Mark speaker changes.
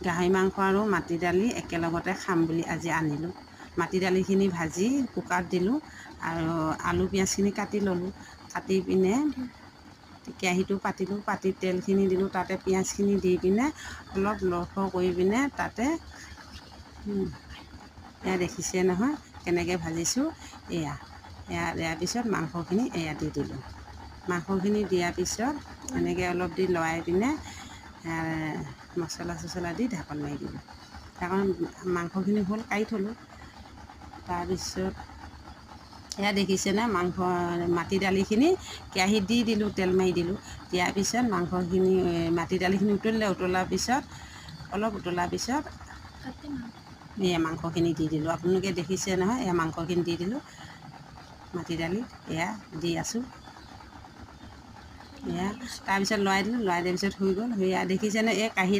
Speaker 1: গাহৰি মাংস আৰু মাটি দালি একেলগতে খাম বুলি আজি আনিলোঁ। মাটি দালিখিনি ভাজি কুকাৰত দিলোঁ আৰু আলু পিঁয়াজখিনি কাটি ল'লোঁ। কাটি পিনে কেৰাহীটো পাতিলোঁ, পাতি তেলখিনি দিলোঁ, তাতে পিঁয়াজখিনি দি পিনে অলপ লৰসৰ কৰি পিনে তাতে এয়া দেখিছে নহয় কেনেকৈ ভাজিছোঁ। ইয়াৰ পিছত মাংসখিনি দি দিলোঁ। মাংসখিনি দিয়াৰ পিছত এনেকৈ অলপ দি লৰাই পিনে মছলা চছলা দি ঢাকোন মাৰি দিলোঁ। মাংসখিনি হ'ল কাঢ়ি থ'লোঁ। তাৰপিছত দেখিছেনে মাটি দালিখিনি কেৰাহীত দি দিলোঁ, তেল মাৰি দিলোঁ। দিয়াৰ পিছত মাটি দালিখিনি উতলাৰ পিছত অলপ উতলাৰ পিছত মাংসখিনি দি দিলোঁ। আপোনালোকে দেখিছে নহয়, মাংসখিনি দি দিলোঁ মাটি দালিত। দি আছোঁ। তাৰপিছত লৰাই দিলোঁ, লৰাই দিয়াৰ পিছত হৈ গ'ল। দেখিছেনে কাঁহীত